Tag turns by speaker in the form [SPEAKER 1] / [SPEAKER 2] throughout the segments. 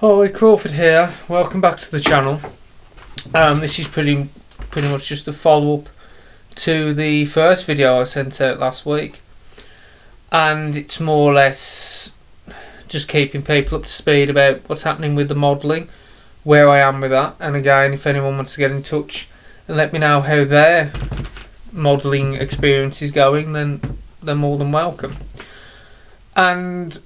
[SPEAKER 1] Hi, Crawford here. Welcome back to the channel. This is pretty much just a follow-up to the first video I sent out last week, and it's more or less just keeping people up to speed about what's happening with the modelling, where I am with that, and again, if anyone wants to get in touch and let me know how their modelling experience is going, then they're more than welcome. And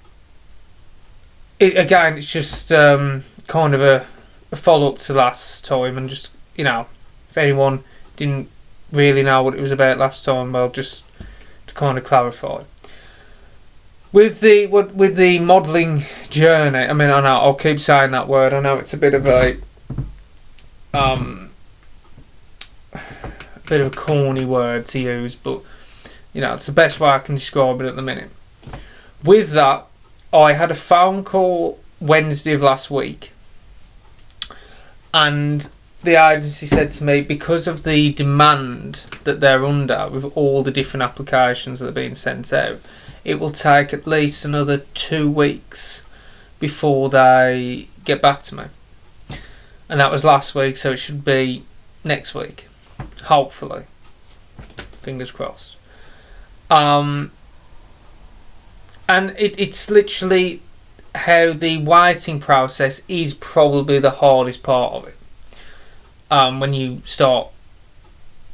[SPEAKER 1] it's just kind of a follow-up to last time, and just, if anyone didn't really know what it was about last time, well, just to kind of clarify. With the modelling journey, I mean, I know I'll keep saying that word. I know it's a bit of a corny word to use, but it's the best way I can describe it at the minute. With that, I had a phone call Wednesday of last week, and the agency said to me, because of the demand that they're under with all the different applications that are being sent out, it will take at least another 2 weeks before they get back to me. And that was last week, so it should be next week, hopefully. Fingers crossed. And it's literally how the writing process is probably the hardest part of it. When you start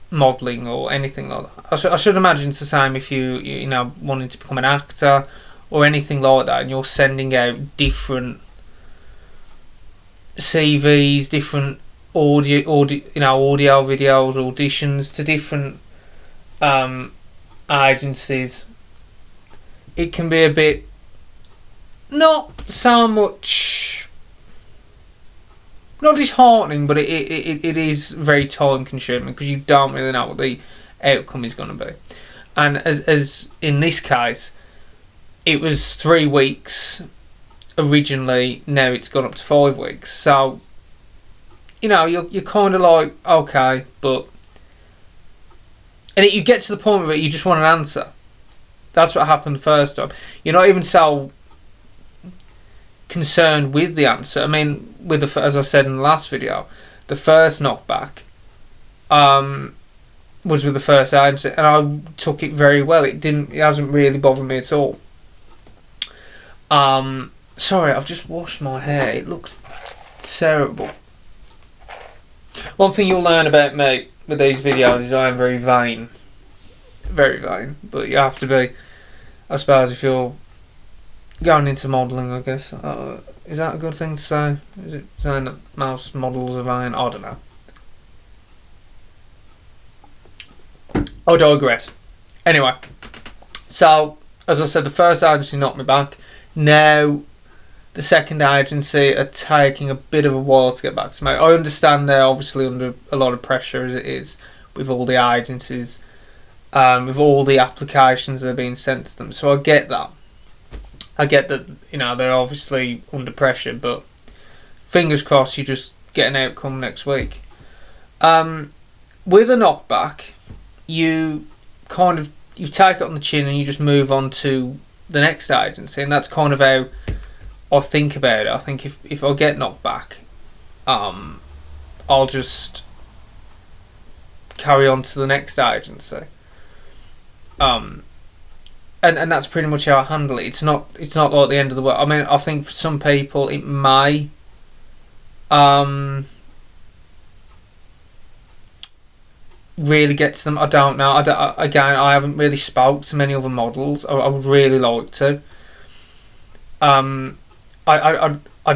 [SPEAKER 1] modelling or anything like that. I should imagine it's the same if you wanting to become an actor or anything like that, and you're sending out different CVs, different audio videos, auditions to different agencies. It can be a bit, not so much, not disheartening, but it is very time consuming, because you don't really know what the outcome is going to be. And as in this case, it was 3 weeks originally, now it's gone up to 5 weeks. So, you're kind of like, okay, but, and you get to the point where you just want an answer. That's what happened the first time. You're not even so concerned with the answer. I mean, as I said in the last video, the first knockback was with the first agency, and I took it very well. It hasn't really bothered me at all. Sorry, I've just washed my hair. It looks terrible. One thing you'll learn about me with these videos is I am very vain. Very vain, but you have to be, I suppose, if you're going into modelling, I guess. Is that a good thing to say? Is it saying that most models are vain? I don't know. I digress. Anyway, so, as I said, the first agency knocked me back. Now, the second agency are taking a bit of a while to get back to me. I understand they're obviously under a lot of pressure, as it is, with all the agencies, with all the applications that are being sent to them. So I get that. I get that, they're obviously under pressure, but fingers crossed you just get an outcome next week. With a knockback, you take it on the chin and you just move on to the next agency, and that's kind of how I think about it. I think if I get knocked back, I'll just carry on to the next agency. And that's pretty much how I handle it. It's not like the end of the world. I mean, I think for some people it may really get to them. I don't know. I haven't really spoke to many other models. I would really like to. I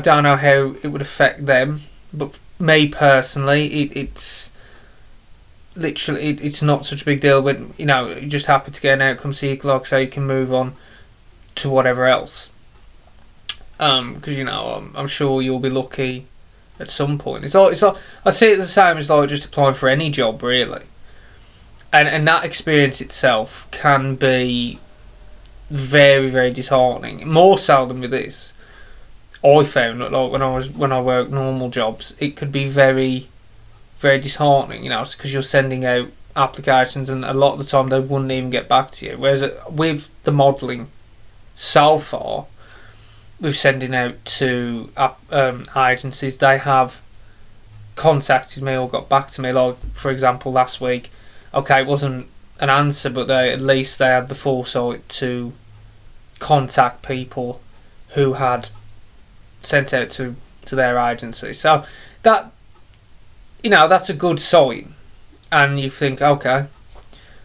[SPEAKER 1] don't know how it would affect them, but me personally, it's literally, it's not such a big deal. When you're just happy to get an outcome, so you can move on to whatever else. Because I'm sure you'll be lucky at some point. It's like I see it the same as like just applying for any job, really. And that experience itself can be very, very disheartening. More so than with this. I found that like when I worked normal jobs, it could be very, very disheartening, because you're sending out applications and a lot of the time they wouldn't even get back to you. Whereas with the modelling so far, with sending out to agencies, they have contacted me or got back to me. Like, for example, last week, okay, it wasn't an answer, but at least they had the foresight to contact people who had sent out to their agency. So that, that's a good sign. And you think, okay,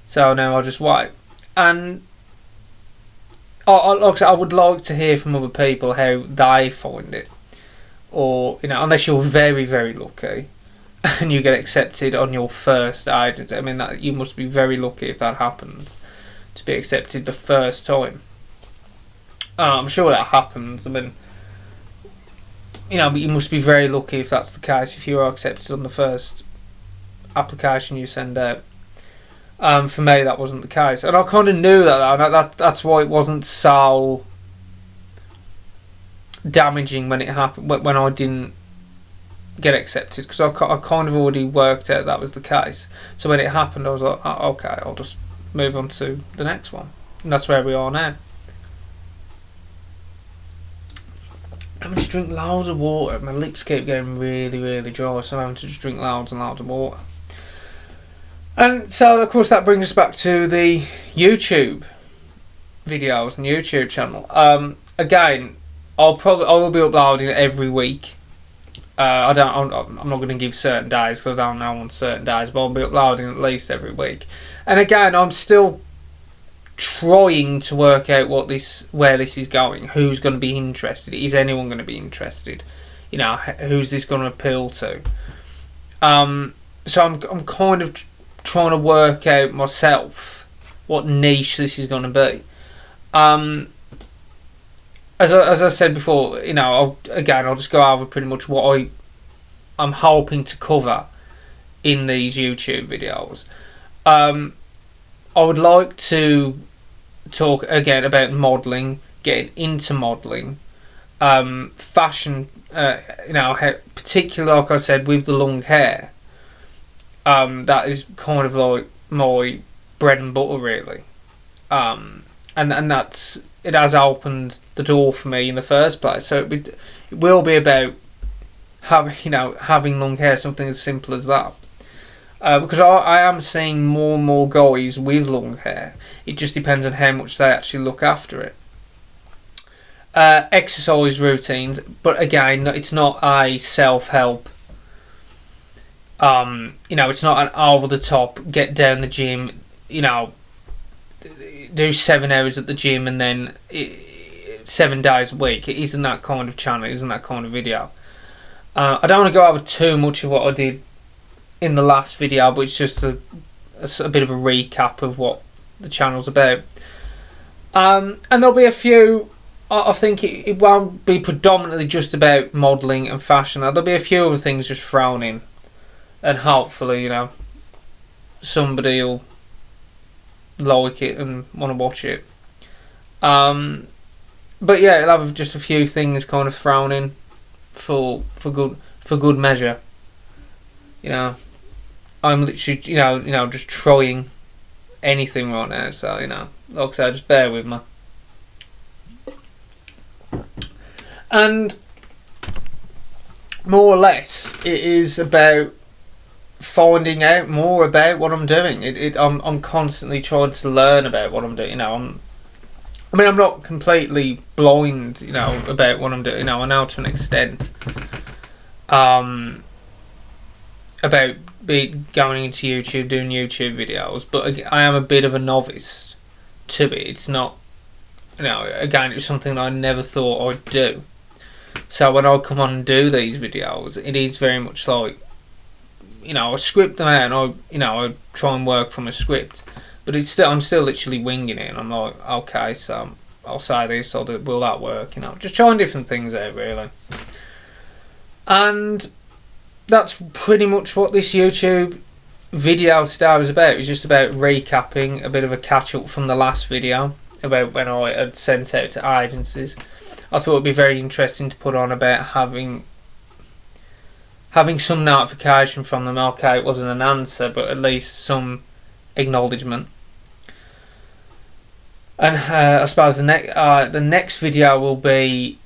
[SPEAKER 1] so now I'll just wait. And I would like to hear from other people how they find it. Or, unless you're very, very lucky and you get accepted on your first agency. I mean, that you must be very lucky if that happens, to be accepted the first time. I'm sure that happens. I mean, but you must be very lucky if that's the case, if you are accepted on the first application you send out. For me, that wasn't the case, and I kind of knew that's why it wasn't so damaging when it happened, when I didn't get accepted, because I kind of already worked out that was the case. So when it happened, I was like, oh, okay, I'll just move on to the next one, and that's where we are now. I'm having to drink loads of water. My lips keep getting really, really dry, so I'm having to just drink loads and loads of water. And so, of course, that brings us back to the YouTube videos and YouTube channel. Again, I will be uploading it every week. I'm not going to give certain days because I don't know on certain days, but I'll be uploading at least every week. And again, I'm still trying to work out where this is going. Who's going to be interested? Is anyone going to be interested? Who's this going to appeal to? So I'm kind of trying to work out myself what niche this is going to be. As I said before, I'll just go over pretty much what I'm hoping to cover in these YouTube videos. I would like to talk again about modelling, getting into modelling, fashion. Particularly, like I said, with the long hair. That is kind of like my bread and butter, really. And it has opened the door for me in the first place. So it will be about having long hair, something as simple as that. Because I am seeing more and more guys with long hair. It just depends on how much they actually look after it. Exercise routines, but again, it's not a self-help. It's not an over the top, get down the gym, do 7 hours at the gym and then 7 days a week. It isn't that kind of channel, it isn't that kind of video. I don't want to go over too much of what I did in the last video, but it's just a bit of a recap of what the channel's about. And there'll be a few, I think it won't be predominantly just about modelling and fashion. There'll be a few other things just thrown in. And hopefully, somebody will like it and want to watch it. But yeah, it'll have just a few things kind of thrown in for good measure. I'm literally, just trying anything right now. So, like I said, just bear with me. And more or less, it is about finding out more about what I'm doing. I'm constantly trying to learn about what I'm doing. I'm not completely blind, about what I'm doing. I know to an extent about going into YouTube, doing YouTube videos, but I am a bit of a novice to it. It's not, again, it was something that I never thought I'd do. So when I come on and do these videos, it is very much like, I script them out and I try and work from a script, but I'm still literally winging it, and I'm like, okay, so I'll say this, will that work? Just trying different things out, really. And that's pretty much what this YouTube video today was about. It was just about recapping, a bit of a catch up from the last video about when I had sent out to agencies. I thought it'd be very interesting to put on about having some notification from them. Okay, it wasn't an answer, but at least some acknowledgement. And I suppose the next video will be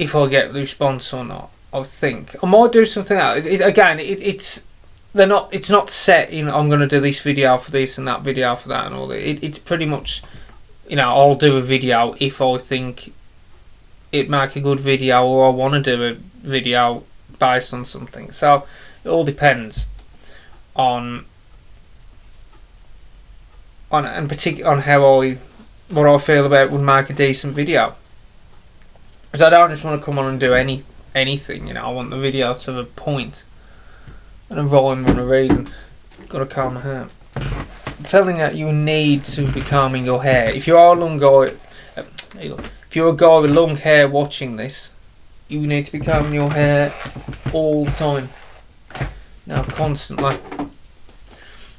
[SPEAKER 1] if I get the response or not. I think I might do something else. It's they're not. It's not set in. I'm going to do this video for this and that video for that and all that. It's pretty much, I'll do a video if I think it make a good video or I want to do a video based on something. So it all depends on how what I feel about would make a decent video. Because I don't just want to come on and do anything, I want the video to have a point and a rhyme and a reason. Got to comb my hair. Telling that you need to be combing your hair. If you are a long guy, if you're a guy with long hair watching this, you need to be combing your hair all the time. Now, constantly.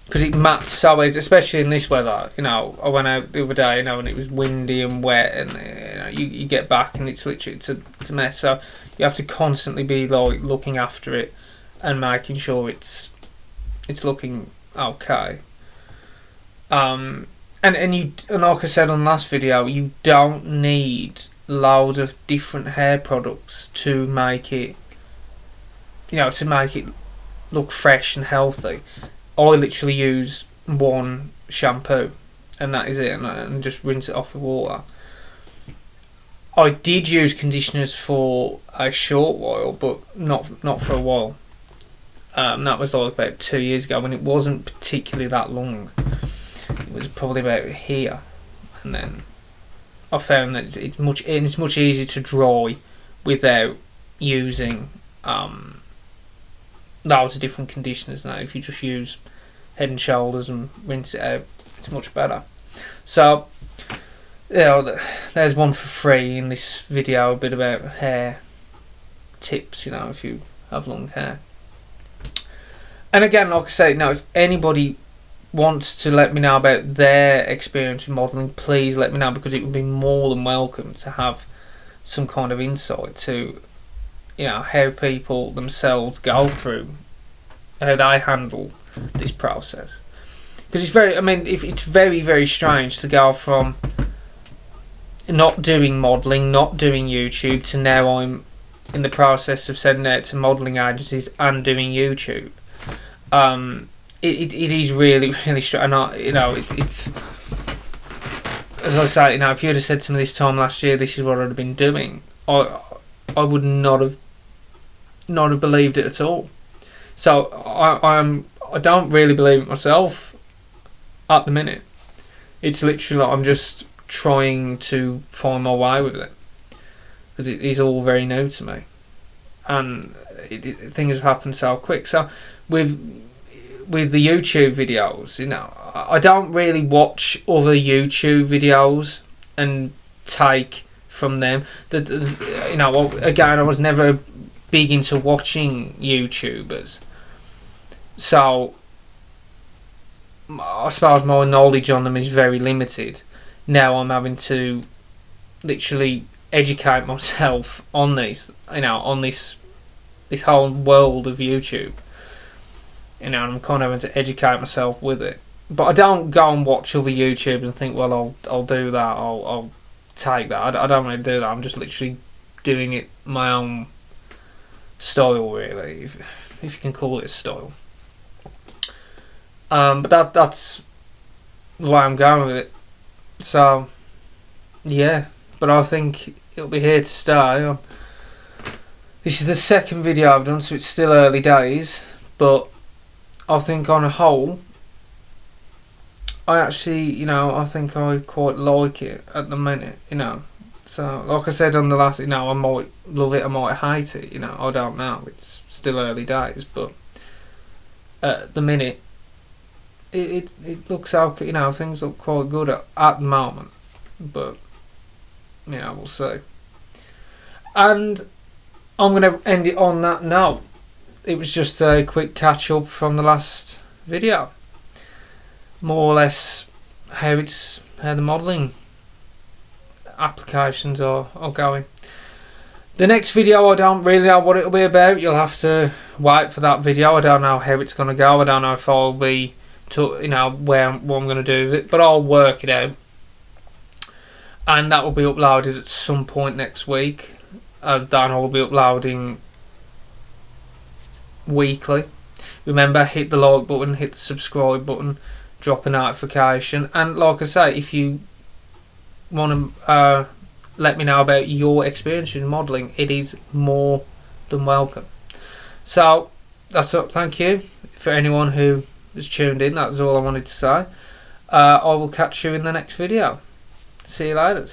[SPEAKER 1] Because it mats so easy, especially in this weather. I went out the other day, and it was windy and wet, and you get back and it's literally it's a mess. So you have to constantly be like looking after it and making sure it's looking okay. And like I said on the last video, you don't need loads of different hair products to make it, look fresh and healthy. I literally use one shampoo, and that is it, and just rinse it off the water. I did use conditioners for a short while, but not for a while. That was like about 2 years ago, when it wasn't particularly that long. It was probably about here, and then I found that it's much easier to dry without using loads of different conditioners. Now, if you just use Head and Shoulders and rinse it out, it's much better. So, there's one for free in this video, a bit about hair tips, if you have long hair. And again, like I say, now if anybody wants to let me know about their experience in modelling, please let me know, because it would be more than welcome to have some kind of insight to how people themselves go through, how they handle this process. Because it's very, very strange to go from not doing modelling, not doing YouTube, to now I'm in the process of sending out to modelling agencies and doing YouTube. It is really, really strange. And it's, as I say, if you'd have said to me this time last year, this is what I'd have been doing, I would not have believed it at all. So I don't really believe it myself at the minute. It's literally like I'm just trying to find my way with it, because it is all very new to me, and things have happened so quick. So with the YouTube videos, I don't really watch other YouTube videos and take from them. Again, I was never big into watching YouTubers, so I suppose my knowledge on them is very limited. Now I'm having to literally educate myself on these, on this whole world of YouTube. And I'm kind of having to educate myself with it. But I don't go and watch other YouTubers and think, well, I'll do that, I'll take that. I don't really do that. I'm just literally doing it my own style, really, if you can call it a style. But that's the way I'm going with it. So, yeah. But I think it'll be here to stay. This is the second video I've done, so it's still early days. But I think on a whole, I actually, I think I quite like it at the minute, So, like I said on the last, I might love it, I might hate it, I don't know. It's still early days, but at the minute, it looks okay, things look quite good at the moment. But, we'll see. And I'm going to end it on that note. It was just a quick catch up from the last video. More or less how the modelling applications are going. The next video, I don't really know what it'll be about. You'll have to wait for that video. I don't know how it's going to go. I don't know if I'll be what I'm going to do with it, but I'll work it out. And that will be uploaded at some point next week. Dan will be uploading weekly. Remember, hit the like button, hit the subscribe button, drop a notification, and like I say, if you want to let me know about your experience in modelling, it is more than welcome. So that's it. Thank you for anyone who has tuned in. That was all I wanted to say. I will catch you in the next video. See you later.